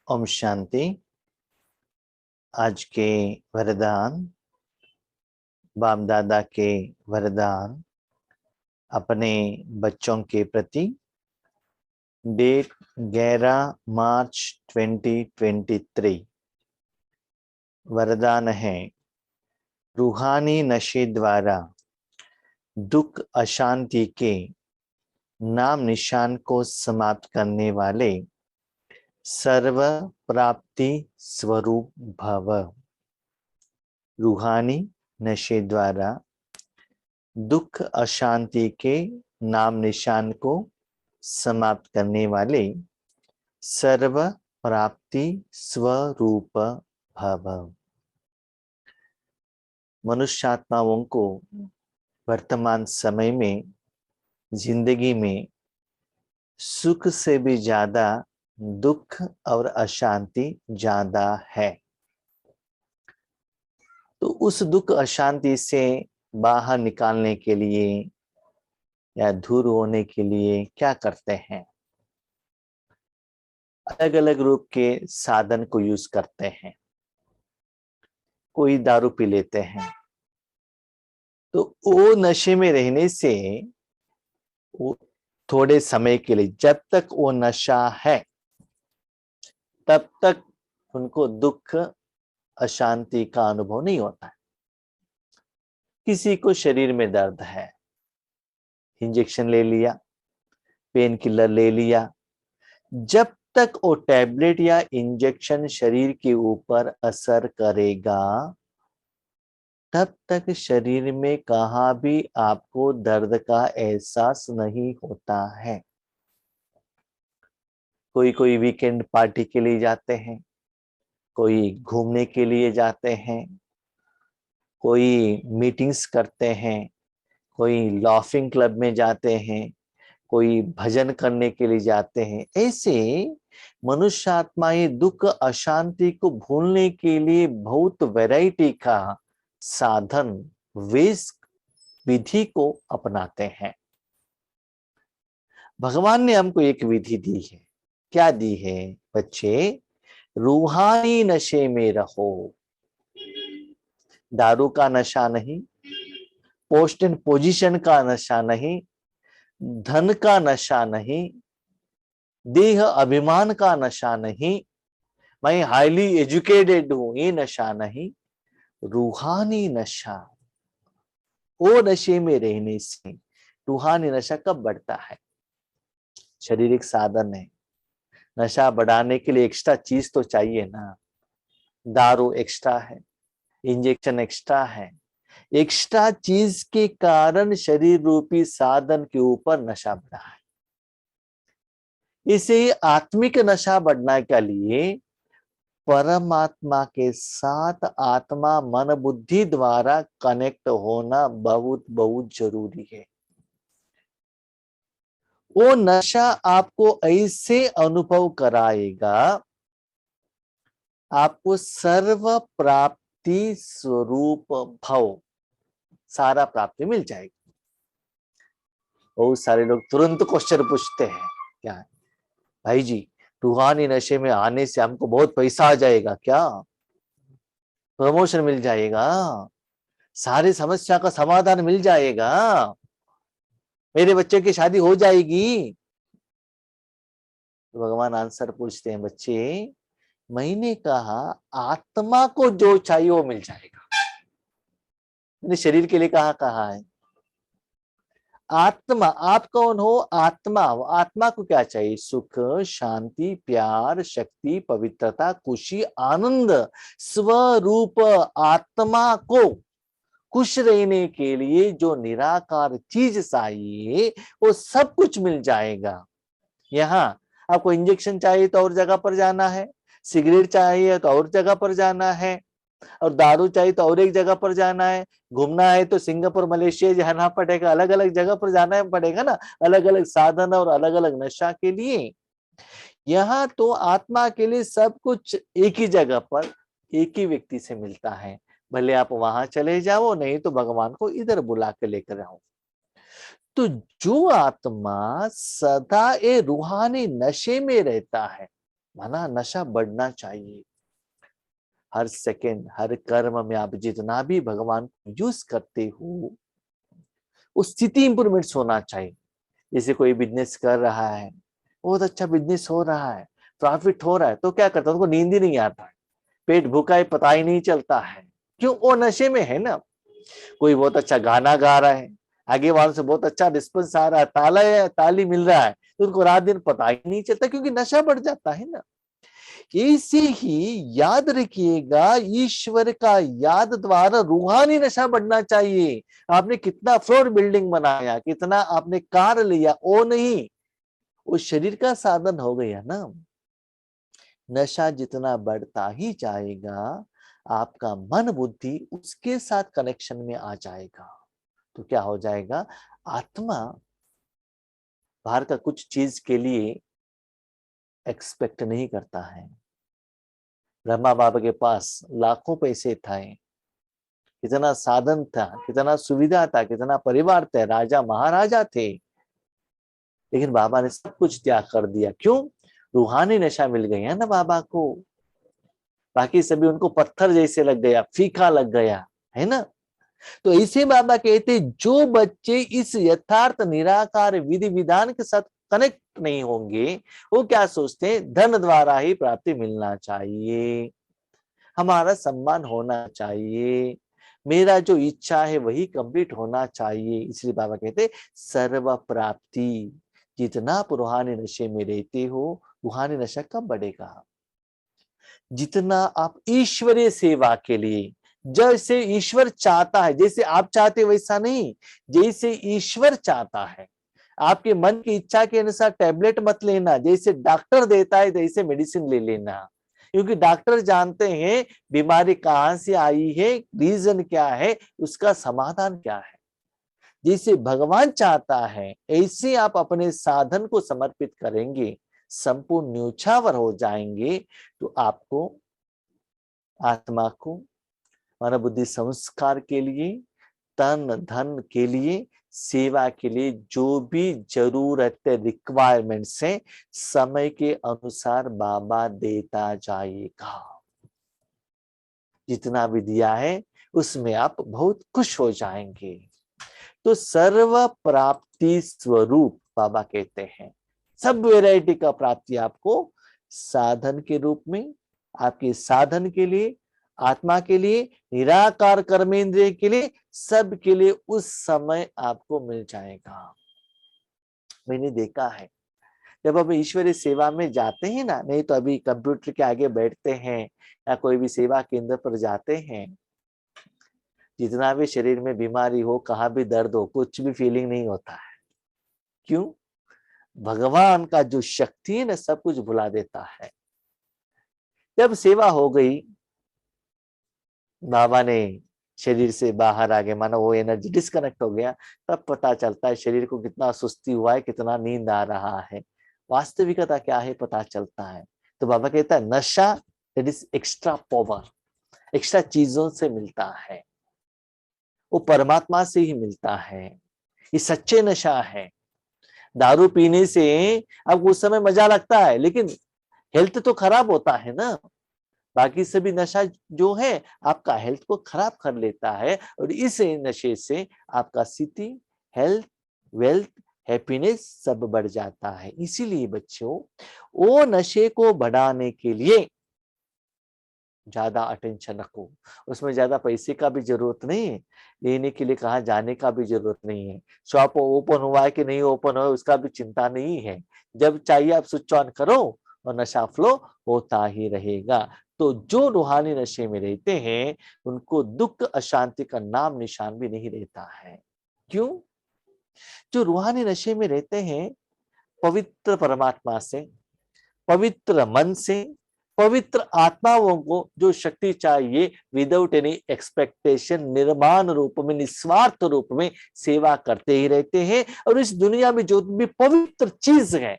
ओम शांति। आज के वरदान, बाप दादा के वरदान अपने बच्चों के प्रति। डेट 11 मार्च 2023। वरदान है, रूहानी नशे द्वारा दुख अशांति के नाम निशान को समाप्त करने वाले सर्व प्राप्ति स्वरूप भव। रूहानी नशे द्वारा दुख अशांति के नाम निशान को समाप्त करने वाले सर्व प्राप्ति स्वरूप भव। मनुष्यात्माओं को वर्तमान समय में जिंदगी में सुख से भी ज्यादा दुख और अशांति ज्यादा है। तो उस दुख अशांति से बाहर निकालने के लिए या दूर होने के लिए क्या करते हैं? अलग अलग रूप के साधन को यूज करते हैं। कोई दारू पी लेते हैं, तो वो नशे में रहने से वो थोड़े समय के लिए, जब तक वो नशा है तब तक उनको दुख अशांति का अनुभव नहीं होता है। किसी को शरीर में दर्द है, इंजेक्शन ले लिया, पेन किलर ले लिया, जब तक वो टैबलेट या इंजेक्शन शरीर के ऊपर असर करेगा तब तक शरीर में कहाँ भी आपको दर्द का एहसास नहीं होता है। कोई कोई वीकेंड पार्टी के लिए जाते हैं, कोई घूमने के लिए जाते हैं, कोई मीटिंग्स करते हैं, कोई लॉफिंग क्लब में जाते हैं, कोई भजन करने के लिए जाते हैं। ऐसे मनुष्य आत्माएं दुख अशांति को भूलने के लिए बहुत वैरायटी का साधन, वेश, विधि को अपनाते हैं। भगवान ने हमको एक विधि दी है। क्या दी है बच्चे? रूहानी नशे में रहो। दारू का नशा नहीं, पोस्ट एंड पोजीशन का नशा नहीं, धन का नशा नहीं, देह अभिमान का नशा नहीं, मैं हाईली एजुकेटेड हूं, ये नशा नहीं। रूहानी नशा। वो नशे में रहने से रूहानी नशा कब बढ़ता है? शारीरिक साधन है, नशा बढ़ाने के लिए एक्स्ट्रा चीज तो चाहिए ना। दारू एक्स्ट्रा है, इंजेक्शन एक्स्ट्रा है। एक्स्ट्रा चीज के कारण शरीर रूपी साधन के ऊपर नशा बढ़ा है। इसे आत्मिक नशा बढ़ने के लिए परमात्मा के साथ आत्मा मन बुद्धि द्वारा कनेक्ट होना बहुत बहुत जरूरी है। वो नशा आपको ऐसे अनुभव कराएगा, आपको सर्व प्राप्ति स्वरूप भव, सारा प्राप्ति मिल जाएगी। बहुत सारे लोग तुरंत क्वेश्चन पूछते हैं, क्या है भाई जी, रूहानी नशे में आने से हमको बहुत पैसा आ जाएगा क्या? प्रमोशन मिल जाएगा? सारी समस्या का समाधान मिल जाएगा? मेरे बच्चे की शादी हो जाएगी? तो भगवान आंसर पूछते हैं, बच्चे मैंने कहा आत्मा को जो चाहिए वो मिल जाएगा। मैंने शरीर के लिए कहा है आत्मा। आप कौन हो? आत्मा। आत्मा को क्या चाहिए? सुख, शांति, प्यार, शक्ति, पवित्रता, खुशी, आनंद। स्वरूप आत्मा को खुश रहने के लिए जो निराकार चीज चाहिए वो सब कुछ मिल जाएगा। यहाँ आपको इंजेक्शन चाहिए तो और जगह पर जाना है, सिगरेट चाहिए तो और जगह पर जाना है, और दारू चाहिए तो और एक जगह पर जाना है, घूमना है तो सिंगापुर मलेशिया जाना पड़ेगा, अलग अलग जगह पर जाना पड़ेगा ना, अलग अलग साधन और अलग अलग नशा के लिए। यहाँ तो आत्मा के लिए सब कुछ एक ही जगह पर एक ही व्यक्ति से मिलता है। भले आप वहां चले जाओ, नहीं तो भगवान को इधर बुला के लेकर आओ। तो जो आत्मा सदा ये रूहानी नशे में रहता है, माना नशा बढ़ना चाहिए। हर सेकंड, हर कर्म में आप जितना भी भगवान को यूज करते हो, उस स्थिति इंप्रूवमेंट्स होना चाहिए। जैसे कोई बिजनेस कर रहा है, बहुत अच्छा बिजनेस हो रहा है, प्रॉफिट हो रहा है, तो क्या करता है, उनको नींद ही नहीं आता है, पेट भूखा है पता ही नहीं चलता है। क्यों? वो नशे में है ना। कोई बहुत अच्छा गाना गा रहा है, आगे वालों से बहुत अच्छा रिस्पॉन्स आ रहा है, ताली मिल रहा है, तो उनको रात दिन पता ही नहीं चलता, क्योंकि नशा बढ़ जाता है ना। ऐसे ही याद रखिएगा, ईश्वर का याद द्वारा रूहानी नशा बढ़ना चाहिए। आपने कितना फ्लोर बिल्डिंग बनाया, कितना आपने कार लिया, वो नहीं, वो शरीर का साधन हो गया ना। नशा जितना बढ़ता ही जाएगा, आपका मन बुद्धि उसके साथ कनेक्शन में आ जाएगा, तो क्या हो जाएगा, आत्मा बाहर का कुछ चीज के लिए एक्सपेक्ट नहीं करता है। ब्रह्मा बाबा के पास लाखों पैसे थे, कितना साधन था, कितना सुविधा था, कितना परिवार थे, राजा महाराजा थे, लेकिन बाबा ने सब कुछ त्याग कर दिया। क्यों? रूहानी नशा मिल गया ना बाबा को। बाकी सभी उनको पत्थर जैसे लग गया, फीका लग गया, है ना। तो इसे बाबा कहते, जो बच्चे इस यथार्थ निराकार विधि विधान के साथ कनेक्ट नहीं होंगे, वो क्या सोचते हैं, धन द्वारा ही प्राप्ति मिलना चाहिए, हमारा सम्मान होना चाहिए, मेरा जो इच्छा है वही कंप्लीट होना चाहिए। इसलिए बाबा कहते, सर्व प्राप्ति। जितना आप रूहानी नशे में रहते हो, रूहानी नशा कब बढ़ेगा, जितना आप ईश्वरीय सेवा के लिए, जैसे ईश्वर चाहता है, जैसे आप चाहते वैसा नहीं, जैसे ईश्वर चाहता है। आपके मन की इच्छा के अनुसार टैबलेट मत लेना, जैसे डॉक्टर देता है वैसे मेडिसिन ले लेना, क्योंकि डॉक्टर जानते हैं बीमारी कहाँ से आई है, रीजन क्या है, उसका समाधान क्या है। जैसे भगवान चाहता है, ऐसे आप अपने साधन को समर्पित करेंगे, संपूर्ण न्योछावर हो जाएंगे, तो आपको आत्मा को मन बुद्धि संस्कार के लिए, तन धन के लिए, सेवा के लिए जो भी जरूरत रिक्वायरमेंट्स है, समय के अनुसार बाबा देता जाएगा। जितना भी दिया है उसमें आप बहुत खुश हो जाएंगे। तो सर्व प्राप्ति स्वरूप बाबा कहते हैं, सब वैरायटी का प्राप्ति आपको साधन के रूप में, आपके साधन के लिए, आत्मा के लिए, निराकार कर्मेंद्रिय के लिए, सब के लिए उस समय आपको मिल जाएगा। मैंने देखा है, जब हम ईश्वरीय सेवा में जाते हैं ना, नहीं तो अभी कंप्यूटर के आगे बैठते हैं या कोई भी सेवा केंद्र पर जाते हैं, जितना भी शरीर में बीमारी हो, कहाँ भी दर्द हो, कुछ भी फीलिंग नहीं होता है। क्यों? भगवान का जो शक्ति है ना, सब कुछ भुला देता है। जब सेवा हो गई, बाबा ने शरीर से बाहर आ गए, मानो वो एनर्जी डिस्कनेक्ट हो गया, तब पता चलता है शरीर को कितना सुस्ती हुआ है, कितना नींद आ रहा है, वास्तविकता क्या है पता चलता है। तो बाबा कहता है, नशा that is extra power, extra चीजों से मिलता है, वो परमात्मा से ही मिलता है, ये सच्चे नशा है। दारू पीने से अब उस समय मजा लगता है, लेकिन हेल्थ तो खराब होता है ना। बाकी सभी नशा जो है आपका हेल्थ को खराब कर लेता है, और इस नशे से आपका सिटी, हेल्थ, वेल्थ, हैप्पीनेस सब बढ़ जाता है। इसीलिए बच्चों, वो नशे को बढ़ाने के लिए ज्यादा अटेंशन रखो, उसमें ज्यादा पैसे का भी जरूरत नहीं है, लेने के लिए कहाँ जाने का भी जरूरत नहीं है, शॉप ओपन हुआ है कि नहीं ओपन हुआ उसका भी चिंता नहीं है, जब चाहिए आप स्विच ऑन करो और नशा फ्लो होता ही रहेगा। तो जो रूहानी नशे में रहते हैं, उनको दुख अशांति का नाम निशान भी नहीं रहता है। क्यों? जो रूहानी नशे में रहते हैं, पवित्र परमात्मा से, पवित्र मन से, पवित्र आत्माओं को जो शक्ति चाहिए, विदाउट एनी एक्सपेक्टेशन, निर्माण रूप में, निस्वार्थ रूप में सेवा करते ही रहते हैं। और इस दुनिया में जो भी पवित्र चीज है,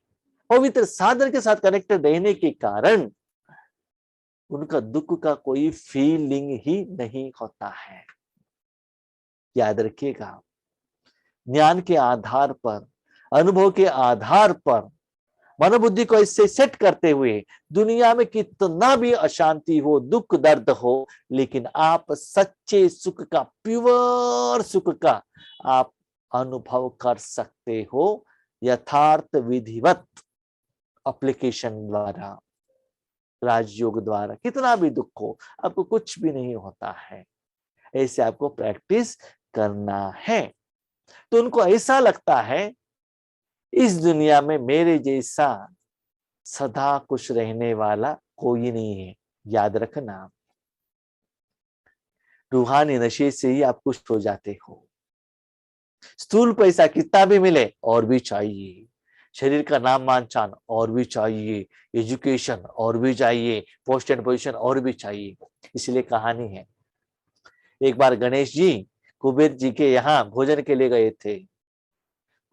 पवित्र साधन के साथ कनेक्टेड रहने के कारण उनका दुख का कोई फीलिंग ही नहीं होता है। याद रखिएगा, ज्ञान के आधार पर, अनुभव के आधार पर मनोबुद्धि को इससे सेट करते हुए दुनिया में कितना भी अशांति हो, दुख दर्द हो, लेकिन आप सच्चे सुख का, प्योर सुख का आप अनुभव कर सकते हो यथार्थ विधिवत एप्लीकेशन द्वारा, राजयोग द्वारा। कितना भी दुख हो, आपको कुछ भी नहीं होता है। ऐसे आपको प्रैक्टिस करना है। तो उनको ऐसा लगता है इस दुनिया में मेरे जैसा सदा खुश रहने वाला कोई नहीं है। याद रखना, रूहानी नशे से ही आप खुश हो जाते हो। स्थूल पैसा कितना भी मिले और भी चाहिए, शरीर का नाम मानचान और भी चाहिए, एजुकेशन और भी चाहिए, पोस्ट एंड पोजीशन और भी चाहिए। इसलिए कहानी है, एक बार गणेश जी कुबेर जी के यहाँ भोजन के लिए गए थे।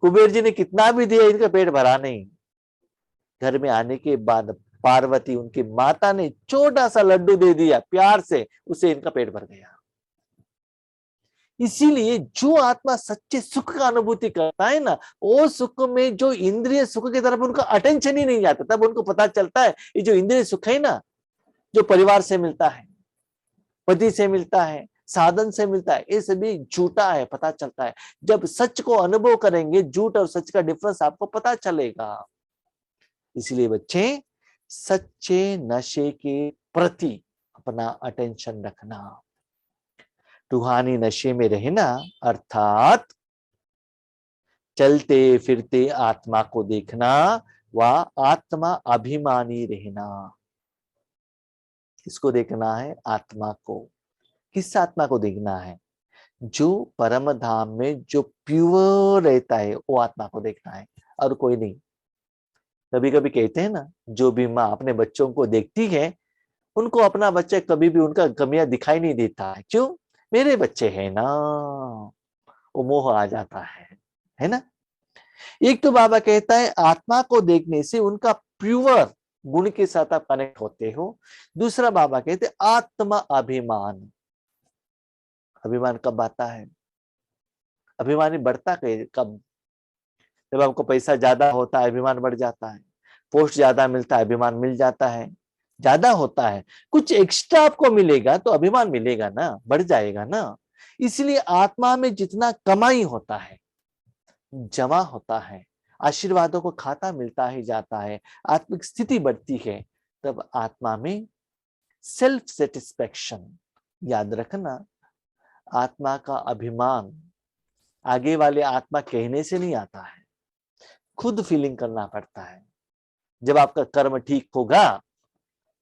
कुबेर जी ने कितना भी दिया, इनका पेट भरा नहीं। घर में आने के बाद पार्वती उनकी माता ने छोटा सा लड्डू दे दिया प्यार से, उसे इनका पेट भर गया। इसीलिए जो आत्मा सच्चे सुख का अनुभूति करता है ना, वो सुख में जो इंद्रिय सुख की तरफ उनका अटेंशन ही नहीं जाता, तब उनको पता चलता है ये जो इंद्रिय सुख है ना, जो परिवार से मिलता है, पति से मिलता है, साधन से मिलता है, ये सभी झूठा है, पता चलता है। जब सच को अनुभव करेंगे, झूठ और सच का डिफरेंस आपको पता चलेगा। इसलिए बच्चे, सच्चे नशे के प्रति अपना अटेंशन रखना। रूहानी नशे में रहना अर्थात चलते फिरते आत्मा को देखना व आत्मा अभिमानी रहना। किसको देखना है? आत्मा को। किस आत्मा को देखना है? जो परम धाम में जो प्योर रहता है, वो आत्मा को देखना है, और कोई नहीं। कभी कभी कहते हैं ना, जो भी माँ अपने बच्चों को देखती है, उनको अपना बच्चा कभी भी उनका कमियां दिखाई नहीं देता है। क्यों? मेरे बच्चे हैं ना, वो मोह आ जाता है ना। एक तो बाबा कहता है आत्मा को देखने से उनका प्योर गुण के साथ आप कनेक्ट होते हो। दूसरा बाबा कहते आत्मा अभिमान। अभिमान कब आता है? अभिमानी बढ़ता कब? जब आपको पैसा ज्यादा होता है, अभिमान बढ़ जाता है। पोस्ट ज्यादा मिलता है, अभिमान मिल जाता है, ज्यादा होता है, कुछ एक्स्ट्रा आपको मिलेगा तो अभिमान मिलेगा ना, बढ़ जाएगा ना। इसलिए आत्मा में जितना कमाई होता है, जमा होता है, आशीर्वादों को खाता मिलता ही जाता है, आत्मिक स्थिति बढ़ती है, तब आत्मा में सेल्फ सेटिस्फैक्शन। याद रखना, आत्मा का अभिमान आगे वाले आत्मा कहने से नहीं आता है, खुद फीलिंग करना पड़ता है। जब आपका कर्म ठीक होगा,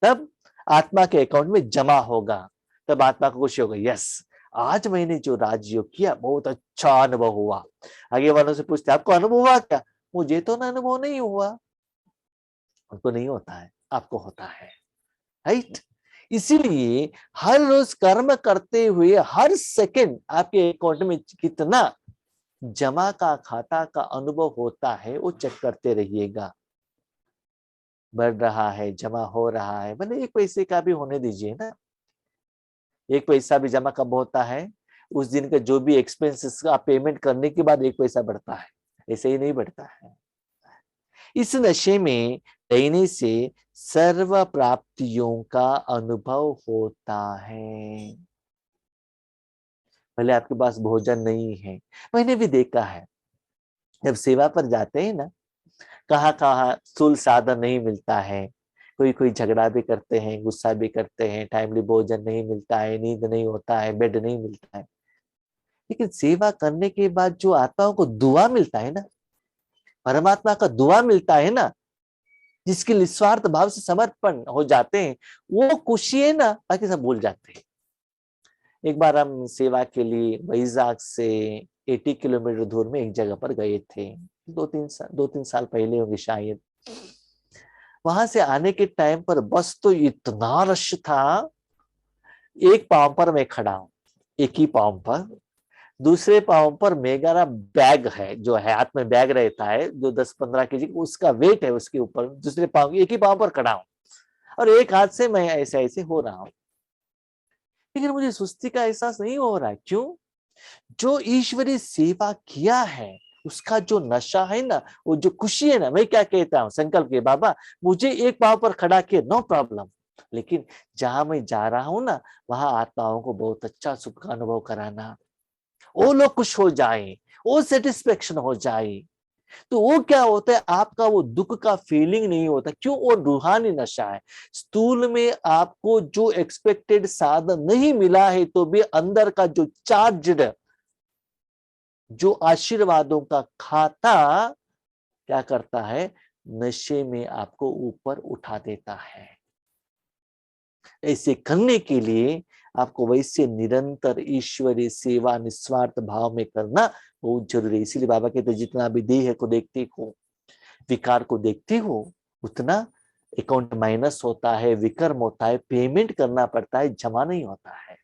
तब आत्मा के अकाउंट में जमा होगा, तब आत्मा को खुशी होगा, यस आज मैंने जो राजयोग किया बहुत अच्छा अनुभव हुआ। आगे वालों से पूछते आपको अनुभव हुआ क्या? मुझे तो अनुभव नहीं हुआ। उनको नहीं होता है, आपको होता है, राइट। इसीलिए हर रोज कर्म करते हुए हर सेकंड आपके अकाउंट में कितना जमा का खाता का अनुभव होता है, वो चेक करते रहिएगा। बढ़ रहा है, जमा हो रहा है, भले एक पैसे का भी होने दीजिए ना। एक पैसा भी जमा कब होता है? उस दिन का जो भी एक्सपेंसेस का पेमेंट करने के बाद एक पैसा बढ़ता है, ऐसे ही नहीं बढ़ता है। इस नशे में रहने से सर्व प्राप्तियों का अनुभव होता है। भले आपके पास भोजन नहीं है, मैंने भी देखा है, जब सेवा पर जाते हैं ना, कहाँ कहाँ स्थूल साधन नहीं मिलता है, कोई कोई झगड़ा भी करते हैं, गुस्सा भी करते हैं, टाइमली भोजन नहीं मिलता है, नींद नहीं होता है, बेड नहीं मिलता है। लेकिन सेवा करने के बाद जो आत्माओं को दुआ मिलता है ना, परमात्मा का दुआ मिलता है ना, जिसके निस्वार्थ भाव से समर्पण हो जाते हैं, वो खुशी है ना, बाकी सब भूल जाते हैं। एक बार हम सेवा के लिए वैजाग से 80 किलोमीटर दूर में एक जगह पर गए थे, 2-3 साल पहले होंगे शायद। वहां से आने के टाइम पर बस तो इतना रश था, एक पांव पर मैं खड़ा हूं, एक ही पांव पर, दूसरे पांव पर मेरा बैग है, जो है हाथ में बैग रहता है जो 10-15 केजी, उसका वेट है उसके ऊपर, दूसरे पांव, एक ही पांव पर खड़ा हूं, और एक हाथ से मैं ऐसे ऐसे हो रहा हूं। लेकिन मुझे सुस्ती का एहसास नहीं हो रहा है। क्यों? जो ईश्वरीय सेवा किया है उसका जो नशा है ना, वो जो खुशी है ना, मैं क्या कहता हूँ संकल्प के बाबा मुझे एक पाँव पर खड़ा किए, नो प्रॉब्लम, लेकिन जहां मैं जा रहा हूं ना वहां आत्माओं को बहुत अच्छा सुख का अनुभव कराना, वो लोग खुश हो जाए, वो सेटिस्फेक्शन हो जाए। तो वो क्या होता है, आपका वो दुख का फीलिंग नहीं होता। क्यों? वो रूहानी नशा है। स्थूल में आपको जो एक्सपेक्टेड साधन नहीं मिला है तो भी अंदर का जो चार्ज्ड, जो आशीर्वादों का खाता क्या करता है, नशे में आपको ऊपर उठा देता है। ऐसे करने के लिए आपको वैसे निरंतर ईश्वरीय सेवा निस्वार्थ भाव में करना बहुत जरूरी है। इसीलिए बाबा कहते जितना भी देह को देखते हो, विकार को देखते हो, उतना अकाउंट माइनस होता है, विकर्म होता है, पेमेंट करना पड़ता है, जमा नहीं होता है।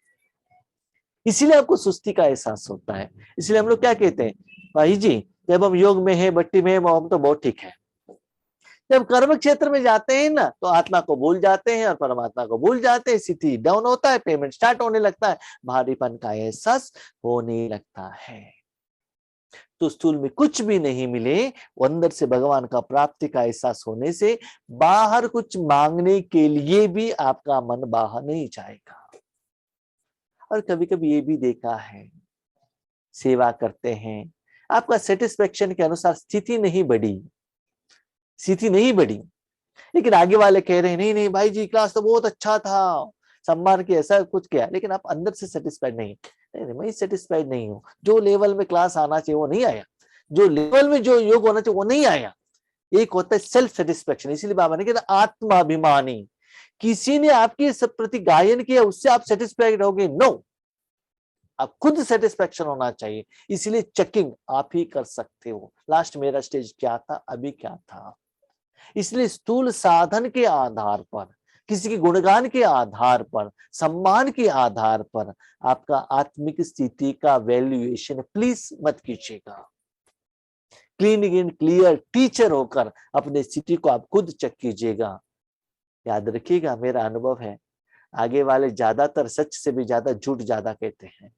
इसीलिए आपको सुस्ती का एहसास होता है। इसलिए हम लोग क्या कहते हैं, भाई जी जब हम योग में है, भट्टी में है, हम तो बहुत ठीक है। जब कर्म क्षेत्र में जाते हैं ना तो आत्मा को भूल जाते हैं और परमात्मा को भूल जाते हैं, स्थिति डाउन होता है, पेमेंट स्टार्ट होने लगता है, भारीपन का एहसास होने लगता है। तो स्थूल में कुछ भी नहीं मिले, अंदर से भगवान का प्राप्ति का एहसास होने से बाहर कुछ मांगने के लिए भी आपका मन बाहर नहीं जाएगा। और कभी कभी ये भी देखा है, सेवा करते हैं, आपका सेटिस्फेक्शन के अनुसार स्थिति नहीं बढ़ी, स्थिति नहीं बढ़ी, लेकिन आगे वाले कह रहे हैं नहीं नहीं भाई जी क्लास तो बहुत अच्छा था, सम्मान किया, ऐसा कुछ किया, लेकिन आप अंदर से सेटिस्फाइड नहीं, नहीं मैं सेटिस्फाइड नहीं हूँ, जो लेवल में क्लास आना चाहिए वो नहीं आया, जो लेवल में जो योग होना चाहिए वो नहीं आया। एक होता है सेल्फ सेटिस्फेक्शन। इसीलिए बाबा ने कहा आत्माभिमानी, किसी ने आपके प्रति गायन किया उससे आप सेटिस्फाइड होगे, नो, आप खुद सेटिस्फेक्शन होना चाहिए। इसलिए चेकिंग आप ही कर सकते हो, लास्ट मेरा स्टेज क्या था, अभी क्या था। इसलिए स्थूल साधन के आधार पर, किसी के गुणगान के आधार पर, सम्मान के आधार पर आपका आत्मिक स्थिति का वैल्यूएशन प्लीज मत कीजिएगा। क्लीन एंड क्लियर टीचर होकर अपने स्थिति को आप खुद चेक कीजिएगा। याद रखिएगा, मेरा अनुभव है, आगे वाले ज्यादातर सच से भी ज्यादा झूठ ज्यादा कहते हैं।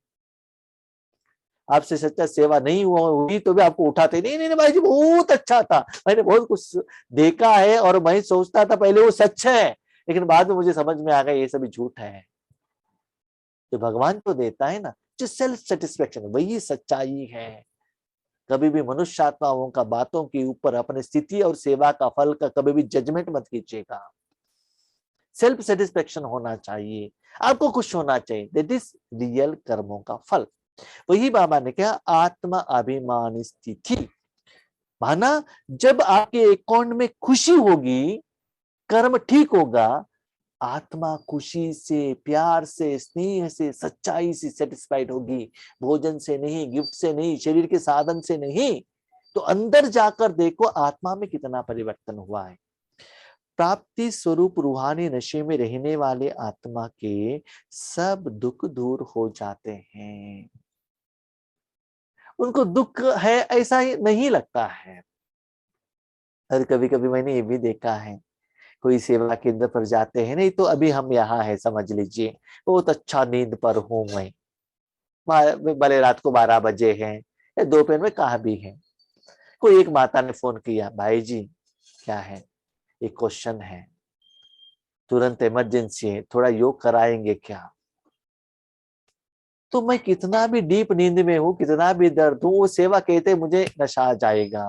आपसे सच्चा सेवा नहीं हुई तो भी आपको उठाते नहीं, नहीं नहीं भाई जी बहुत अच्छा था, मैंने बहुत कुछ देखा है और मैं सोचता था पहले वो सच है, लेकिन बाद में मुझे समझ में आ गया ये सभी झूठ है। जो भगवान को देता है ना, जो सेल्फ सेटिस्फेक्शन, वही सच्चाई है। कभी भी मनुष्य आत्माओं का बातों के ऊपर अपनी स्थिति और सेवा का फल का कभी भी जजमेंट मत कीजिएगा। सेल्फ सेटिस्फेक्शन होना चाहिए, आपको खुश होना चाहिए, दैट इज रियल कर्मों का फल। वही बाबा ने कहा आत्मा अभिमान स्थिति, माना जब आपके अकाउंट में खुशी होगी, कर्म ठीक होगा, आत्मा खुशी से, प्यार से, स्नेह से, सच्चाई से सेटिस्फाइड होगी। भोजन से नहीं, गिफ्ट से नहीं, शरीर के साधन से नहीं। तो अंदर जाकर देखो आत्मा में कितना परिवर्तन हुआ है। प्राप्ति स्वरूप रूहानी नशे में रहने वाले आत्मा के सब दुख दूर हो जाते हैं। उनको दुख है ऐसा ही नहीं लगता है। और कभी कभी मैंने ये भी देखा है, कोई सेवा केंद्र पर जाते हैं, नहीं तो अभी हम यहाँ है समझ लीजिए, बहुत अच्छा नींद पर हूं मैं, भले रात को 12 बजे हैं या दोपहर में कहा भी है, कोई एक माता ने फोन किया, भाई जी क्या है, एक क्वेश्चन है, तुरंत इमरजेंसी है, थोड़ा योग कराएंगे क्या। तो मैं कितना भी डीप नींद में हूँ, कितना भी दर्द हूँ, वो सेवा कहते मुझे नशा आ जाएगा,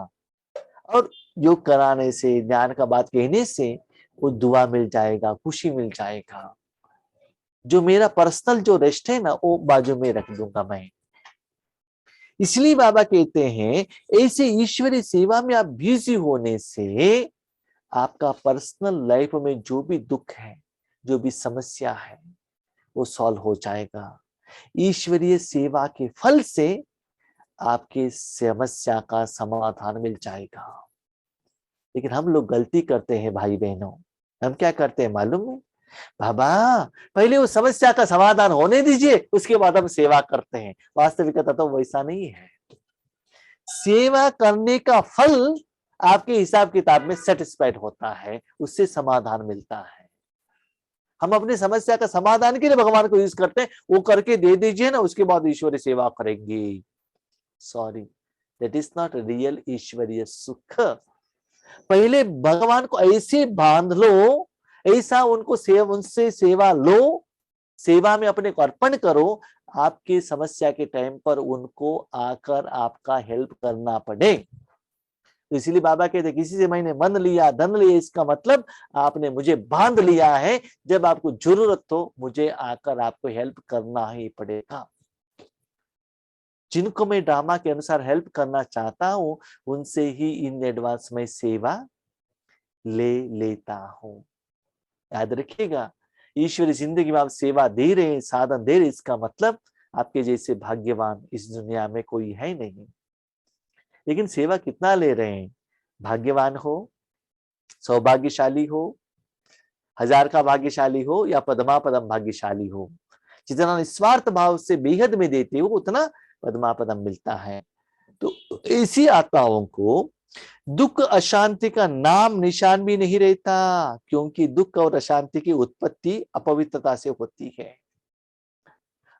और योग कराने से, ज्ञान का बात कहने से वो दुआ मिल जाएगा, खुशी मिल जाएगा। जो मेरा पर्सनल जो रेस्ट है ना वो बाजू में रख दूंगा मैं। इसलिए बाबा कहते हैं ऐसे ईश्वरीय सेवा में आप बिजी होने से आपका पर्सनल लाइफ में जो भी दुख है, जो भी समस्या है, वो सॉल्व हो जाएगा। ईश्वरीय सेवा के फल से आपके समस्या का समाधान मिल जाएगा। लेकिन हम लोग गलती करते हैं भाई बहनों, हम क्या करते हैं मालूम है, बाबा पहले उस समस्या का समाधान होने दीजिए, उसके बाद हम सेवा करते हैं। वास्तविकता तो वैसा नहीं है। सेवा करने का फल आपके हिसाब किताब में सेटिस्फाइड होता है, उससे समाधान मिलता है। हम अपनी समस्या का समाधान के लिए भगवान को यूज करते हैं, वो करके दे दीजिए ना, उसके बाद ईश्वरी सेवा करेंगे। Sorry, that is not real ईश्वरीय सुख। पहले भगवान को ऐसे बांध लो, ऐसा उनसे सेवा लो, सेवा में अपने को अर्पण करो, आपकी समस्या के टाइम पर उनको आकर आपका हेल्प करना पड़े। तो इसीलिए बाबा कहते किसी से मैंने मन लिया धन लिया, इसका मतलब आपने मुझे बांध लिया है, जब आपको जरूरत हो मुझे आकर आपको हेल्प करना ही पड़ेगा। जिनको मैं ड्रामा के अनुसार हेल्प करना चाहता हूं उनसे ही इन एडवांस में सेवा ले लेता हूं। याद रखिएगा, ईश्वरी जिंदगी में आप सेवा दे रहे हैं, साधन दे रहे हैं, इसका मतलब आपके जैसे भाग्यवान इस दुनिया में कोई है नहीं। लेकिन सेवा कितना ले रहे हैं? भाग्यवान हो, सौभाग्यशाली हो, 1000 का भाग्यशाली हो या पदमापदम भाग्यशाली हो, जितना निस्वार्थ भाव से बेहद में देते हो उतना पदमापदम मिलता है। तो ऐसी आत्माओं को दुख अशांति का नाम निशान भी नहीं रहता, क्योंकि दुख और अशांति की उत्पत्ति अपवित्रता से होती है।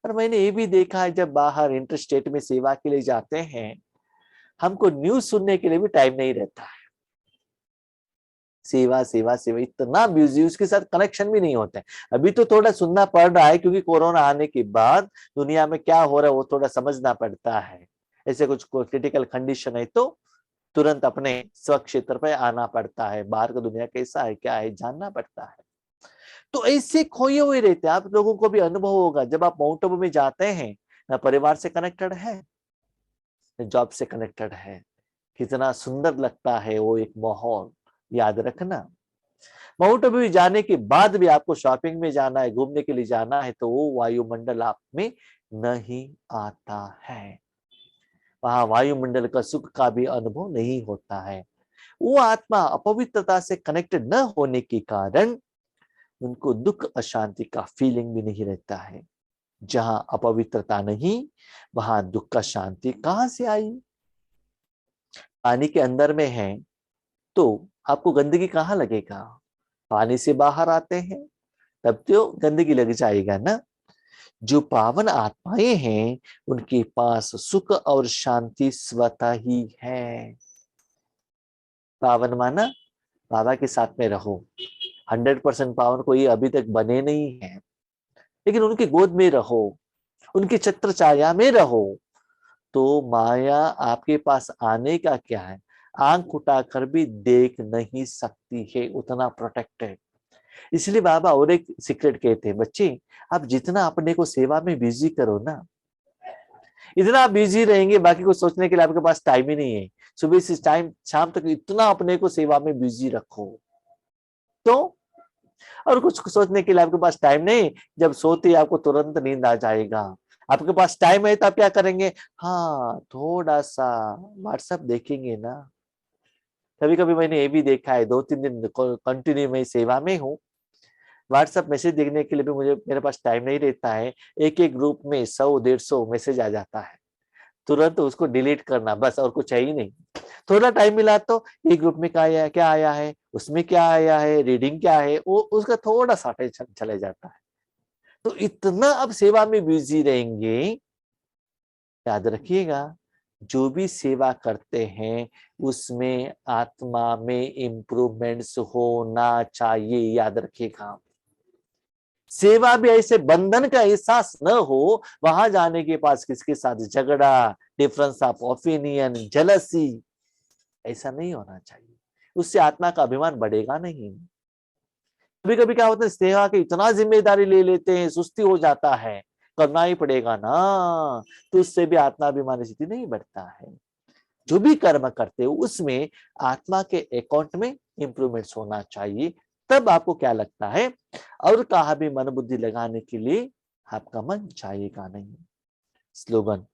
और मैंने ये भी देखा है, जब बाहर इंटर स्टेट में सेवा के लिए जाते हैं, हमको न्यूज सुनने के लिए भी टाइम नहीं रहता है। सेवा सेवा सेवा इतना बिजी, उसके साथ कनेक्शन भी नहीं होता है। अभी तो थोड़ा सुनना पड़ रहा है, क्योंकि कोरोना आने के बाद दुनिया में क्या हो रहा है वो थोड़ा समझना पड़ता है। ऐसे कुछ क्रिटिकल कंडीशन है तो तुरंत अपने स्व क्षेत्र पर आना पड़ता है, बाहर का दुनिया कैसा है क्या है जानना पड़ता है। तो ऐसे खोए हुए रहते हैं। आप लोगों को भी अनुभव होगा, जब आप माउंट आबू में जाते हैं ना, परिवार से कनेक्टेड है, जॉब से कनेक्टेड है, कितना सुंदर लगता है वो एक माहौल। याद रखना, माउंट आबू जाने के बाद भी आपको शॉपिंग में जाना है, घूमने के लिए जाना है, तो वो वायुमंडल आप में नहीं आता है, वहां वायुमंडल का सुख का भी अनुभव नहीं होता है। वो आत्मा अपवित्रता से कनेक्टेड न होने के कारण उनको दुख अशांति का फीलिंग भी नहीं रहता है। जहां अपवित्रता नहीं वहां दुख का शांति कहां से आई? पानी के अंदर में है तो आपको गंदगी कहाँ लगेगा? पानी से बाहर आते हैं तब तो गंदगी लग जाएगा ना। जो पावन आत्माएं हैं उनके पास सुख और शांति स्वतः ही है। पावन माना बाबा के साथ में रहो। 100% पावन कोई अभी तक बने नहीं है, लेकिन उनकी गोद में रहो, उनकी छत्र छाया में रहो, तो माया आपके पास आने का क्या है, आंख उठाकर भी देख नहीं सकती है, उतना प्रोटेक्टेड। इसलिए बाबा और एक सीक्रेट कहते हैं, बच्चे आप जितना अपने को सेवा में बिजी करो ना, इतना आप बिजी रहेंगे बाकी को सोचने के लिए आपके पास टाइम ही नहीं है। सुबह से टाइम शाम तक इतना अपने को सेवा में बिजी रखो, तो और कुछ सोचने के लिए आपके पास टाइम नहीं। जब सोते आपको तुरंत नींद आ जाएगा। आपके पास टाइम है तो आप क्या करेंगे? हाँ थोड़ा सा व्हाट्सएप देखेंगे ना। कभी कभी मैंने ये भी देखा है, 2-3 दिन कंटिन्यू मैं सेवा में हूँ, व्हाट्सएप मैसेज देखने के लिए भी मेरे पास टाइम नहीं रहता है। एक एक ग्रुप में 100-150 मैसेज आ जाता है, तुरंत उसको डिलीट करना बस, और कुछ है ही नहीं। थोड़ा टाइम मिला तो एक ग्रुप में क्या आया है, उसमें क्या आया है, रीडिंग क्या है, वो उसका थोड़ा सा चले जाता है। तो इतना अब सेवा में बिजी रहेंगे। याद रखिएगा, जो भी सेवा करते हैं उसमें आत्मा में इम्प्रूवमेंट्स होना चाहिए। याद रखिएगा, सेवा भी ऐसे बंधन का एहसास न हो, वहां जाने के पास किसके साथ झगड़ा, डिफरेंस ऑफ ओपिनियन, जेलसी, ऐसा नहीं होना चाहिए। उससे आत्मा का अभिमान बढ़ेगा नहीं। कभी कभी क्या होता है, सेवा की इतना जिम्मेदारी ले लेते हैं, सुस्ती हो जाता है, करना ही पड़ेगा ना, तो उससे भी आत्माभिमान स्थिति नहीं बढ़ता है। जो भी कर्म करते हो उसमें आत्मा के अकाउंट में इंप्रूवमेंट्स होना चाहिए। तब आपको क्या लगता है, और कहा भी मन बुद्धि लगाने के लिए आपका मन चाहेगा नहीं। स्लोगन,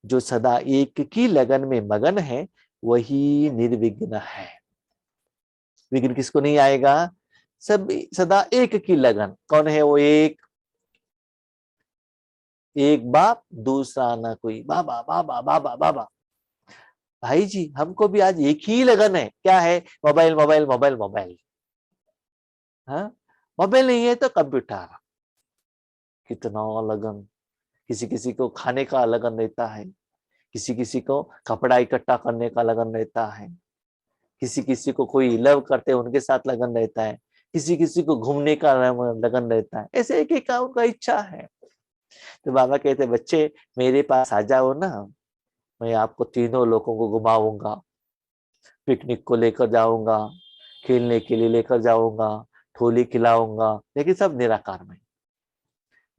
जो सदा एक की लगन में मगन है वही निर्विघ्न है। विघ्न किसको नहीं आएगा? सब सदा एक की लगन। कौन है वो एक? एक बाप दूसरा ना कोई, बाबा बाबा बाबा बाबा। भाई जी हमको भी आज एक ही लगन है, क्या है? Mobile mobile mobile mobile. हाँ, मोबाइल नहीं है तो कंप्यूटर। कितना लगन। किसी किसी को खाने का लगन रहता है, किसी किसी को कपड़ा इकट्ठा करने का लगन रहता है, किसी किसी को कोई लव करते हैं उनके साथ लगन रहता है, किसी किसी को घूमने का लगन रहता है। ऐसे एक एक का उनका इच्छा है। तो बाबा कहते बच्चे मेरे पास आ जाओ ना, मैं आपको तीनों लोगों को घुमाऊंगा, पिकनिक को लेकर जाऊंगा, खेलने के लिए लेकर जाऊंगा, ठोली खिलाऊंगा, लेकिन सब निराकार में,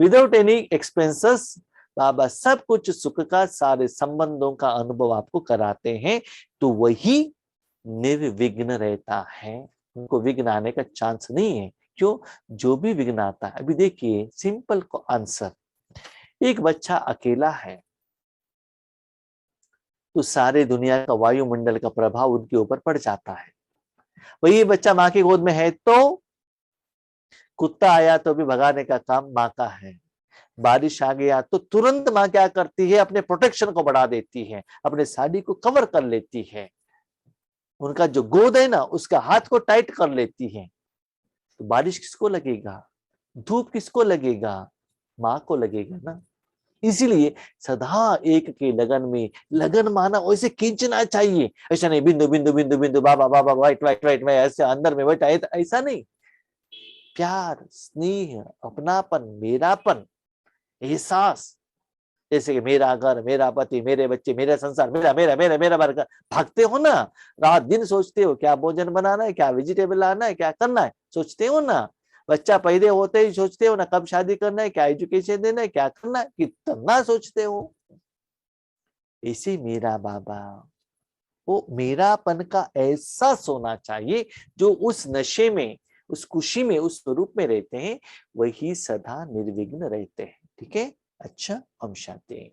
विदाउट एनी एक्सपेंसेस। बाबा सब कुछ सुख का, सारे संबंधों का अनुभव आपको कराते हैं, तो वही निर्विघ्न रहता है। उनको विघ्न आने का चांस नहीं है। क्यों? जो भी विघ्न आता है, अभी देखिए सिंपल को आंसर, एक बच्चा अकेला है तो सारे दुनिया का वायुमंडल का प्रभाव उनके ऊपर पड़ जाता है। वही बच्चा माँ की गोद में है तो कुत्ता आया तो भी भगाने का काम माँ का है, बारिश आ गया तो तुरंत माँ क्या करती है, अपने प्रोटेक्शन को बढ़ा देती है, अपने साड़ी को कवर कर लेती है, उनका जो गोद है ना उसका हाथ को टाइट कर लेती है। तो बारिश किसको लगेगा, धूप किसको लगेगा, माँ को लगेगा ना। इसीलिए सदा एक के लगन में, लगन माना वैसे खींचना चाहिए, ऐसा नहीं बिंदु बिंदु बिंदु बिंदु बाबा बाबा वाइट वाइट वाइट में ऐसे अंदर में बैठा है, ऐसा नहीं। प्यार, स्नेह, अपनापन, मेरापन, एहसास, जैसे कि मेरा घर, मेरा पति, मेरे बच्चे, मेरा संसार, मेरा मेरा मेरा मेरा बर्गर, भागते हो ना, रात दिन सोचते हो क्या भोजन बनाना है, क्या वेजिटेबल लाना है, क्या करना है, सोचते हो ना। बच्चा पैदा होते ही सोचते हो ना कब शादी करना है, क्या एजुकेशन देना है, क्या करना है, कितना सोचते हो। ऐसे मेरा बाबा, वो मेरापन का एहसास होना चाहिए। जो उस नशे में, उस खुशी में, उस स्वरूप में रहते हैं, वही सदा निर्विघ्न रहते हैं। ठीक है, अच्छा, हम शांति।